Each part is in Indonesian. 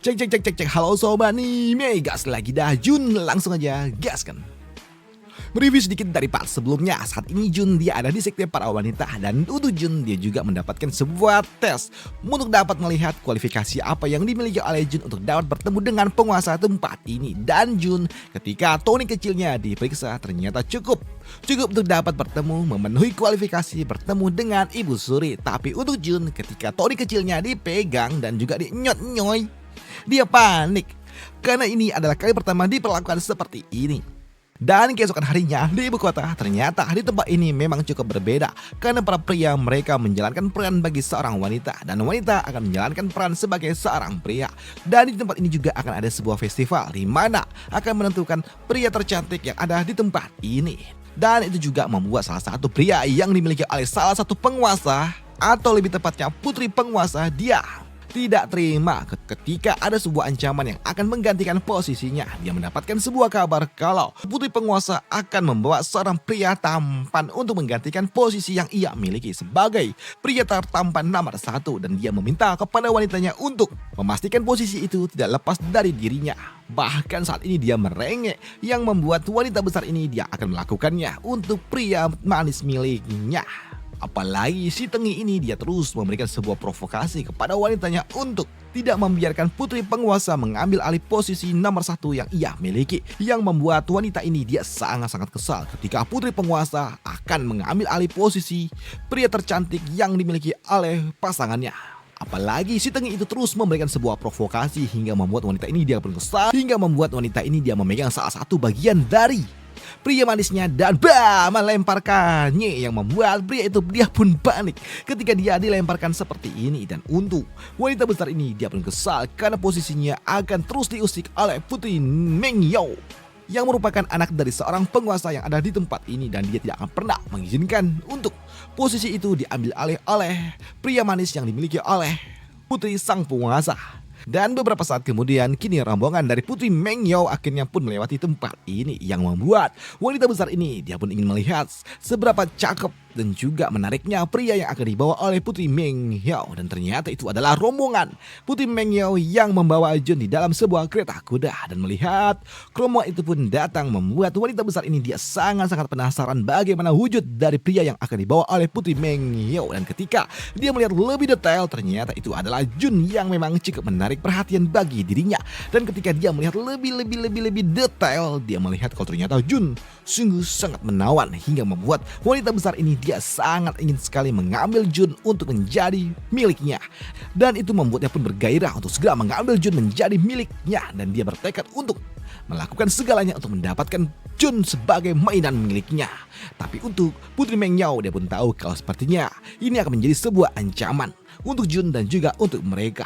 Cek cek cek cek cek, halo sobat nih, gas lagi dah Jun, langsung aja gas kan. Mereview sedikit dari part sebelumnya. Saat ini Jun dia ada di sekte para wanita, dan untuk Jun dia juga mendapatkan sebuah tes untuk dapat melihat kualifikasi apa yang dimiliki oleh Jun untuk dapat bertemu dengan penguasa tempat ini. Dan Jun ketika Tony kecilnya diperiksa ternyata cukup untuk dapat bertemu, memenuhi kualifikasi bertemu dengan Ibu Suri. Tapi untuk Jun ketika Tony kecilnya dipegang dan juga dinyot-nyoy, dia panik karena ini adalah kali pertama diperlakukan seperti ini. Dan keesokan harinya di ibu kota, ternyata di tempat ini memang cukup berbeda karena para pria mereka menjalankan peran bagi seorang wanita dan wanita akan menjalankan peran sebagai seorang pria. Dan di tempat ini juga akan ada sebuah festival di mana akan menentukan pria tercantik yang ada di tempat ini. Dan itu juga membuat salah satu pria yang dimiliki oleh salah satu penguasa, atau lebih tepatnya putri penguasa, dia tidak terima ketika ada sebuah ancaman yang akan menggantikan posisinya. Dia mendapatkan sebuah kabar kalau putri penguasa akan membawa seorang pria tampan untuk menggantikan posisi yang ia miliki sebagai pria tertampan nomor 1, dan dia meminta kepada wanitanya untuk memastikan posisi itu tidak lepas dari dirinya. Bahkan saat ini dia merengek yang membuat wanita besar ini dia akan melakukannya untuk pria manis miliknya. Apalagi si Tengi ini dia terus memberikan sebuah provokasi kepada wanitanya untuk tidak membiarkan putri penguasa mengambil alih posisi nomor 1 yang ia miliki. Yang membuat wanita ini dia sangat-sangat kesal ketika putri penguasa akan mengambil alih posisi pria tercantik yang dimiliki oleh pasangannya. Apalagi si Tengi itu terus memberikan sebuah provokasi hingga membuat wanita ini dia pun kesal, hingga membuat wanita ini dia memegang salah satu bagian dari pria manisnya dan melemparkannya, yang membuat pria itu dia pun panik ketika dia dilemparkan seperti ini. Dan untuk wanita besar ini dia pun kesal karena posisinya akan terus diusik oleh Putri Mengyou yang merupakan anak dari seorang penguasa yang ada di tempat ini, dan dia tidak akan pernah mengizinkan untuk posisi itu diambil alih oleh pria manis yang dimiliki oleh putri sang penguasa. Dan beberapa saat kemudian kini rombongan dari Putri Mengyou akhirnya pun melewati tempat ini, yang membuat wanita besar ini dia pun ingin melihat seberapa cakep dan juga menariknya pria yang akan dibawa oleh Putri Mengyou. Dan ternyata itu adalah rombongan Putri Mengyou yang membawa Jun di dalam sebuah kereta kuda. Dan melihat rombongan itu pun datang membuat wanita besar ini dia sangat-sangat penasaran bagaimana wujud dari pria yang akan dibawa oleh Putri Mengyou. Dan ketika dia melihat lebih detail, ternyata itu adalah Jun yang memang cukup menarik perhatian bagi dirinya. Dan ketika dia melihat lebih detail, dia melihat kalau ternyata Jun sungguh sangat menawan hingga membuat wanita besar ini dia sangat ingin sekali mengambil Jun untuk menjadi miliknya. Dan itu membuatnya pun bergairah untuk segera mengambil Jun menjadi miliknya, dan dia bertekad untuk melakukan segalanya untuk mendapatkan Jun sebagai mainan miliknya. Tapi untuk Putri Mengyou dia pun tahu kalau sepertinya ini akan menjadi sebuah ancaman untuk Jun dan juga untuk mereka.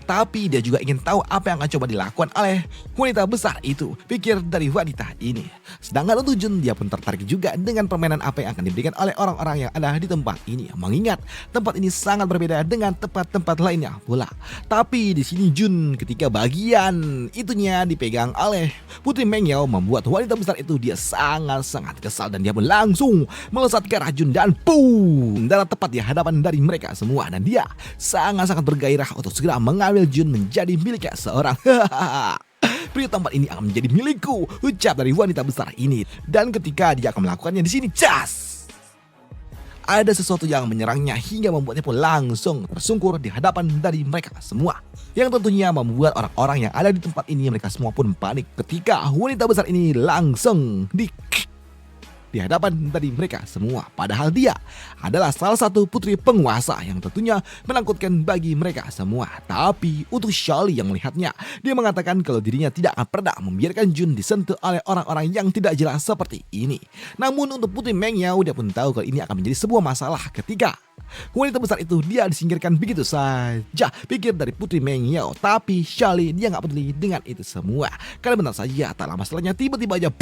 Tapi dia juga ingin tahu apa yang akan coba dilakukan oleh wanita besar itu, pikir dari wanita ini. Sedangkan untuk Jun dia pun tertarik juga dengan permainan apa yang akan diberikan oleh orang-orang yang ada di tempat ini. Mengingat tempat ini sangat berbeda dengan tempat-tempat lainnya pula. Tapi di sini Jun ketika bagian itunya dipegang oleh Putri Mengyou membuat wanita besar itu dia sangat-sangat kesal, dan dia pun langsung melesat ke arah Jun dan boom, dalam tepat di hadapan dari mereka semua. Dan dia sangat-sangat bergairah untuk segera mengambil Jun menjadi miliknya seorang. Pria tampan ini akan menjadi milikku, ucap dari wanita besar ini. Dan ketika dia akan melakukannya di sini, ada sesuatu yang menyerangnya hingga membuatnya pun langsung tersungkur di hadapan dari mereka semua. Yang tentunya membuat orang-orang yang ada di tempat ini mereka semua pun panik ketika wanita besar ini langsung di hadapan dari mereka semua. Padahal dia adalah salah satu putri penguasa yang tentunya menakutkan bagi mereka semua. Tapi untuk Charlie yang melihatnya, dia mengatakan kalau dirinya tidak akan pernah membiarkan Jun disentuh oleh orang-orang yang tidak jelas seperti ini. Namun untuk Putri Mengyou dia pun tahu kalau ini akan menjadi sebuah masalah ketika wanita besar itu dia disingkirkan begitu saja, pikir dari Putri Mengyou. Tapi Charlie dia nggak peduli dengan itu semua, karena benar saja tak lama setelahnya tiba-tiba aja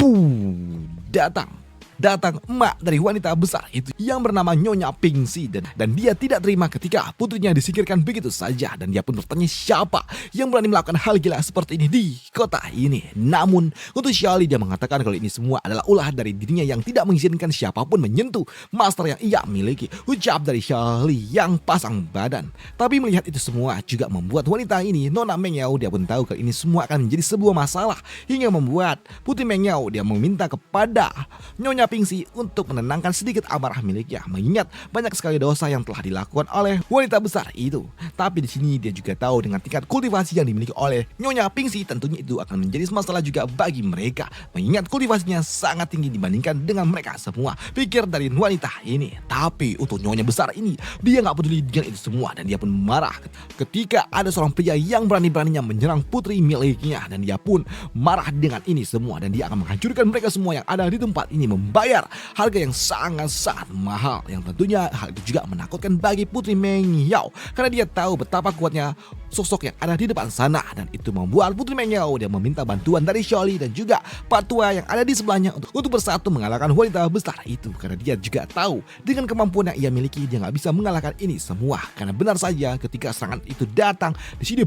datang datang emak dari wanita besar itu yang bernama Nyonya Pingsi, dan dia tidak terima ketika putrinya disingkirkan begitu saja, dan dia pun bertanya siapa yang berani melakukan hal gila seperti ini di kota ini. Namun untuk Xiaoli, dia mengatakan kalau ini semua adalah ulah dari dirinya yang tidak mengizinkan siapapun menyentuh master yang ia miliki. Ucap dari Xiaoli yang pasang badan. Tapi melihat itu semua juga membuat wanita ini, Nona Meng Yao, dia pun tahu kalau ini semua akan menjadi sebuah masalah, hingga membuat Putri Meng Yao dia meminta kepada Nyonya Pingsi untuk menenangkan sedikit amarah miliknya, mengingat banyak sekali dosa yang telah dilakukan oleh wanita besar itu. Tapi di sini dia juga tahu dengan tingkat kultivasi yang dimiliki oleh Nyonya Pingsi, tentunya itu akan menjadi masalah juga bagi mereka, mengingat kultivasinya sangat tinggi dibandingkan dengan mereka semua, pikir dari wanita ini. Tapi untuk Nyonya besar ini, dia nggak peduli dengan itu semua, dan dia pun marah ketika ada seorang pria yang berani-beraninya menyerang putri miliknya, dan dia pun marah dengan ini semua, dan dia akan menghancurkan mereka semua yang ada di tempat ini, membayar harga yang sangat-sangat mahal, yang tentunya hal itu juga menakutkan bagi Putri Meng Yao, karena dia tahu betapa kuatnya sosok yang ada di depan sana, dan itu membuat Putri Meng Yao dia meminta bantuan dari Xiaoli dan juga Pak Tua yang ada di sebelahnya untuk bersatu mengalahkan wanita besar itu, karena dia juga tahu dengan kemampuan yang ia miliki dia nggak bisa mengalahkan ini semua, karena benar saja ketika serangan itu datang di sini,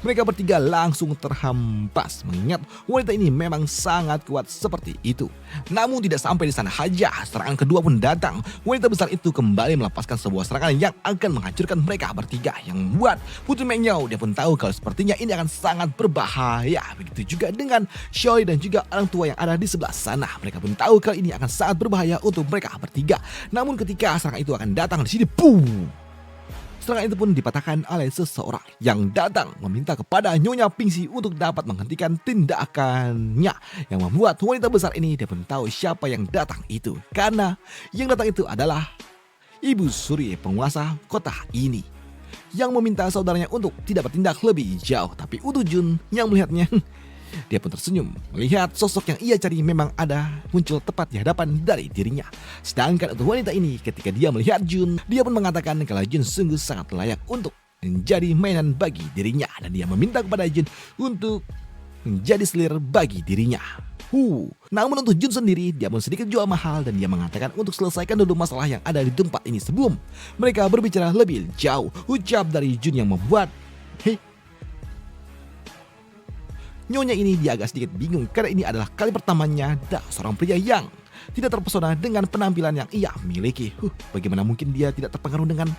mereka bertiga langsung terhempas, mengingat wanita ini memang sangat kuat seperti itu. Namun tidak sampai di sana saja, serangan kedua pun datang. Wanita besar itu kembali melepaskan sebuah serangan yang akan menghancurkan mereka bertiga, yang membuat Putri Meng Yao dia pun tahu kalau sepertinya ini akan sangat berbahaya. Begitu juga dengan Xiaoli dan juga orang tua yang ada di sebelah sana, mereka pun tahu kalau ini akan sangat berbahaya untuk mereka bertiga. Namun ketika serangan itu akan datang di sini, serangan itu pun dipatahkan oleh seseorang yang datang meminta kepada Nyonya Pingsi untuk dapat menghentikan tindakannya, yang membuat wanita besar ini dia pun tahu siapa yang datang itu, karena yang datang itu adalah Ibu Suri, penguasa kota ini, yang meminta saudaranya untuk tidak bertindak lebih jauh. Tapi untuk Jun yang melihatnya, dia pun tersenyum melihat sosok yang ia cari memang ada muncul tepat di hadapan dari dirinya. Sedangkan untuk wanita ini, ketika dia melihat Jun, dia pun mengatakan kalau Jun sungguh sangat layak untuk menjadi mainan bagi dirinya, dan dia meminta kepada Jun untuk menjadi selir bagi dirinya. Namun untuk Jun sendiri, dia pun sedikit jual mahal, dan dia mengatakan untuk selesaikan dulu masalah yang ada di tempat ini sebelum mereka berbicara lebih jauh. Ucap dari Jun yang membuat Nyonya ini dia agak sedikit bingung, karena ini adalah kali pertamanya ada seorang pria yang tidak terpesona dengan penampilan yang ia miliki. Bagaimana mungkin dia tidak terpengaruh dengan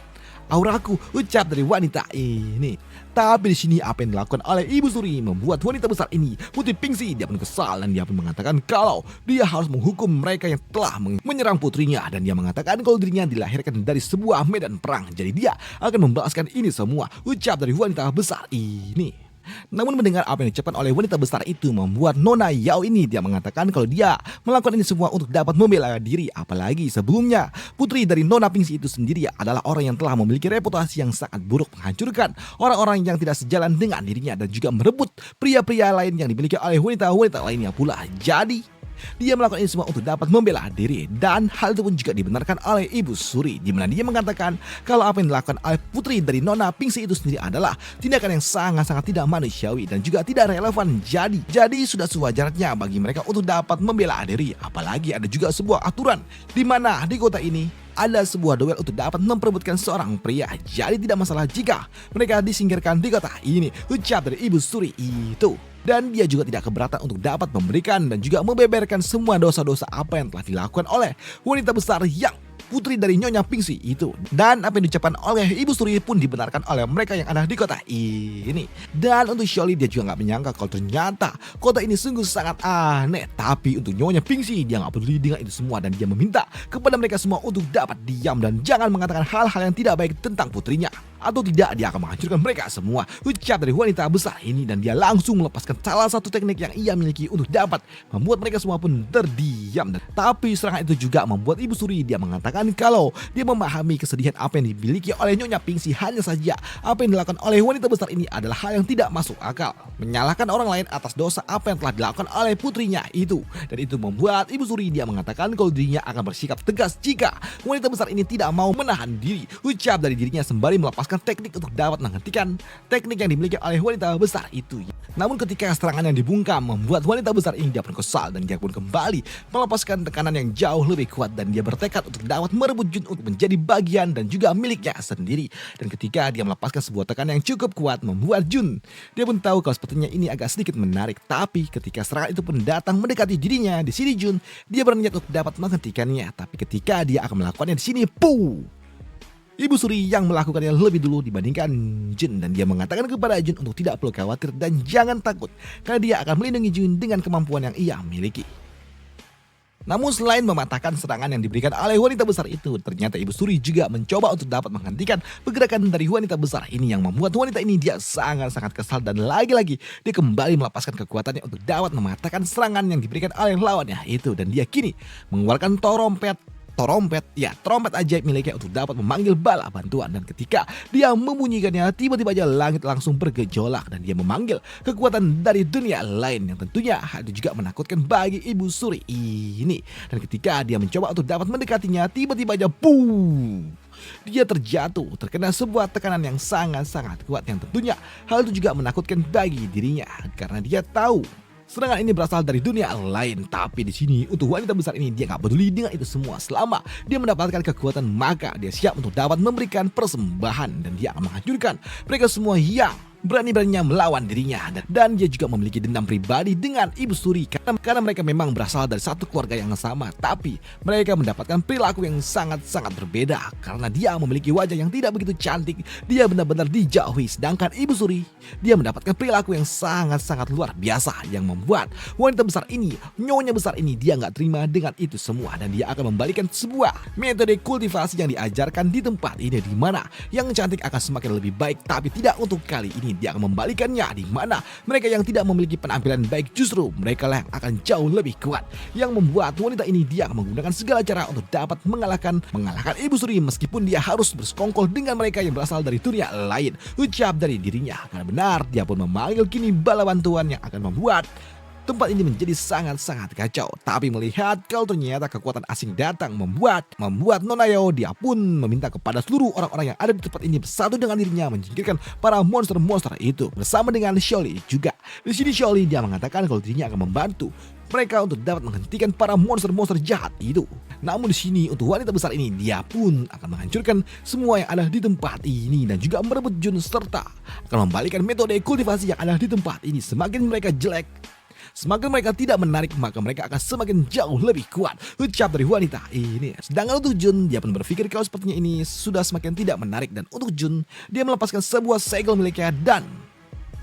auraku, ucap dari wanita ini. Tapi di sini apa yang dilakukan oleh Ibu Suri membuat wanita besar ini, Putri Pingsi, dia pun kesal, dan dia pun mengatakan kalau dia harus menghukum mereka yang telah menyerang putrinya, dan dia mengatakan kalau dirinya dilahirkan dari sebuah medan perang, jadi dia akan membalaskan ini semua, ucap dari wanita besar ini. Namun mendengar apa yang diucapkan oleh wanita besar itu membuat Nona Yao ini dia mengatakan kalau dia melakukan ini semua untuk dapat membela diri, apalagi sebelumnya putri dari Nona Pingsi itu sendiri adalah orang yang telah memiliki reputasi yang sangat buruk, menghancurkan orang-orang yang tidak sejalan dengan dirinya dan juga merebut pria-pria lain yang dimiliki oleh wanita-wanita lainnya pula. Jadi dia melakukan ini semua untuk dapat membela diri, dan hal itu pun juga dibenarkan oleh Ibu Suri, di mana dia mengatakan kalau apa yang dilakukan oleh putri dari Nona Pingsi itu sendiri adalah tindakan yang sangat-sangat tidak manusiawi dan juga tidak relevan. Jadi sudah sewajarnya bagi mereka untuk dapat membela diri, apalagi ada juga sebuah aturan di mana di kota ini ada sebuah duel untuk dapat memperebutkan seorang pria. Jadi tidak masalah jika mereka disingkirkan di kota ini, ucap dari Ibu Suri itu. Dan dia juga tidak keberatan untuk dapat memberikan dan juga membeberkan semua dosa-dosa apa yang telah dilakukan oleh wanita besar yang putri dari Nyonya Pingsi itu. Dan apa yang diucapkan oleh Ibu Suri pun dibenarkan oleh mereka yang ada di kota ini. Dan untuk Xiaoli, dia juga gak menyangka kalau ternyata kota ini sungguh sangat aneh. Tapi untuk Nyonya Pingsi, dia gak peduli dengan itu semua, dan dia meminta kepada mereka semua untuk dapat diam dan jangan mengatakan hal-hal yang tidak baik tentang putrinya, atau tidak dia akan menghancurkan mereka semua, ucap dari wanita besar ini. Dan dia langsung melepaskan salah satu teknik yang ia miliki untuk dapat membuat mereka semua pun terdiam. Tapi serangan itu juga membuat Ibu Suri dia mengatakan kalau dia memahami kesedihan apa yang dimiliki oleh Nyonya Pingsi, hanya saja apa yang dilakukan oleh wanita besar ini adalah hal yang tidak masuk akal, menyalahkan orang lain atas dosa apa yang telah dilakukan oleh putrinya itu. Dan itu membuat Ibu Suri dia mengatakan kalau dirinya akan bersikap tegas jika wanita besar ini tidak mau menahan diri, ucap dari dirinya sembari melepaskan melepaskan teknik untuk dapat menghentikan teknik yang dimiliki oleh wanita besar itu. Namun ketika serangan yang dibungkam membuat wanita besar ini dia pun kesal dan dia pun kembali melepaskan tekanan yang jauh lebih kuat dan dia bertekad untuk dapat merebut Jun untuk menjadi bagian dan juga miliknya sendiri. Dan ketika dia melepaskan sebuah tekanan yang cukup kuat membuat Jun, dia pun tahu kalau sepertinya ini agak sedikit menarik. Tapi ketika serangan itu pun datang mendekati dirinya, di sini Jun dia berniat untuk dapat menghentikannya. Tapi ketika dia akan melakukannya di sini, Ibu Suri yang melakukannya lebih dulu dibandingkan Jun dan dia mengatakan kepada Jun untuk tidak perlu khawatir dan jangan takut karena dia akan melindungi Jun dengan kemampuan yang ia miliki. Namun selain mematahkan serangan yang diberikan oleh wanita besar itu, ternyata Ibu Suri juga mencoba untuk dapat menghentikan pergerakan dari wanita besar ini yang membuat wanita ini dia sangat-sangat kesal dan lagi-lagi dia kembali melepaskan kekuatannya untuk dapat mematahkan serangan yang diberikan oleh lawannya itu dan dia kini mengeluarkan trompet ajaib miliknya untuk dapat memanggil bala bantuan. Dan ketika dia membunyikannya, tiba-tiba aja langit langsung bergejolak dan dia memanggil kekuatan dari dunia lain yang tentunya itu juga menakutkan bagi Ibu Suri ini. Dan ketika dia mencoba untuk dapat mendekatinya, tiba-tiba aja dia terkena sebuah tekanan yang sangat-sangat kuat yang tentunya hal itu juga menakutkan bagi dirinya karena dia tahu serangan ini berasal dari dunia lain. Tapi di sini untuk wanita besar ini dia nggak peduli dengan itu semua. Selama dia mendapatkan kekuatan maka dia siap untuk dapat memberikan persembahan dan dia akan menghancurkan mereka semua yang berani-beraninya melawan dirinya. Dan dia juga memiliki dendam pribadi dengan Ibu Suri karena mereka memang berasal dari satu keluarga yang sama, tapi mereka mendapatkan perilaku yang sangat-sangat berbeda karena dia memiliki wajah yang tidak begitu cantik. Dia benar-benar dijauhi, sedangkan Ibu Suri dia mendapatkan perilaku yang sangat-sangat luar biasa yang membuat wanita besar ini, nyonya besar ini dia nggak terima dengan itu semua dan dia akan membalikan sebuah metode kultivasi yang diajarkan di tempat ini di mana yang cantik akan semakin lebih baik. Tapi tidak untuk kali ini, dia akan membalikannya di mana mereka yang tidak memiliki penampilan baik justru mereka lah yang akan jauh lebih kuat, yang membuat wanita ini dia akan menggunakan segala cara untuk dapat mengalahkan Ibu Suri meskipun dia harus bersekongkol dengan mereka yang berasal dari dunia lain. Ucap dari dirinya karena benar dia pun memanggil kini bala bantuan yang akan membuat tempat ini menjadi sangat-sangat kacau. Tapi melihat kalau ternyata kekuatan asing datang membuat Nonayo dia pun meminta kepada seluruh orang-orang yang ada di tempat ini bersatu dengan dirinya menyingkirkan para monster-monster itu bersama dengan Shouli juga. Di sini Shouli dia mengatakan kalau dirinya akan membantu mereka untuk dapat menghentikan para monster-monster jahat itu. Namun di sini untuk wanita besar ini dia pun akan menghancurkan semua yang ada di tempat ini dan juga merebut Jun serta akan membalikan metode kultivasi yang ada di tempat ini. Semakin mereka jelek, semakin mereka tidak menarik, maka mereka akan semakin jauh lebih kuat. Ucap dari wanita ini. Sedangkan untuk Jun, dia pun berpikir kalau sepertinya ini sudah semakin tidak menarik. Dan untuk Jun, dia melepaskan sebuah segel miliknya dan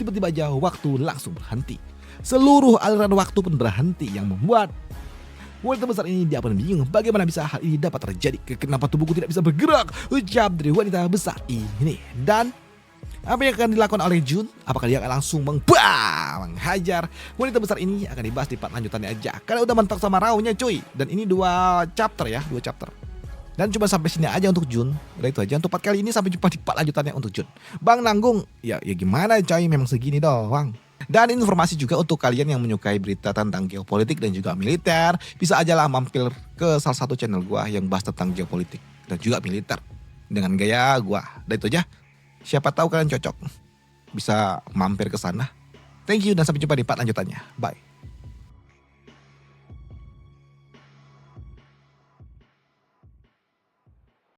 tiba-tiba aja waktu langsung berhenti. Seluruh aliran waktu pun berhenti yang membuat wanita besar ini dia pun bingung bagaimana bisa hal ini dapat terjadi. Kenapa tubuhku tidak bisa bergerak? Ucap dari wanita besar ini. Dan apa yang akan dilakukan oleh Jun? Apakah dia akan langsung menghajar wanita besar ini? Akan dibahas di part lanjutannya aja karena udah mentok sama Raunya cuy. Dan ini 2 chapter. Dan cuma sampai sini aja untuk Jun. Udah itu aja untuk part kali ini, sampai jumpa di part lanjutannya untuk Jun. Bang nanggung ya gimana coy, memang segini doang. Dan informasi juga untuk kalian yang menyukai berita tentang geopolitik dan juga militer, bisa aja lah mampir ke salah satu channel gua yang bahas tentang geopolitik dan juga militer dengan gaya gua. Dan itu aja. Siapa tahu kalian cocok bisa mampir ke sana. Thank you dan sampai jumpa di part lanjutannya. Bye.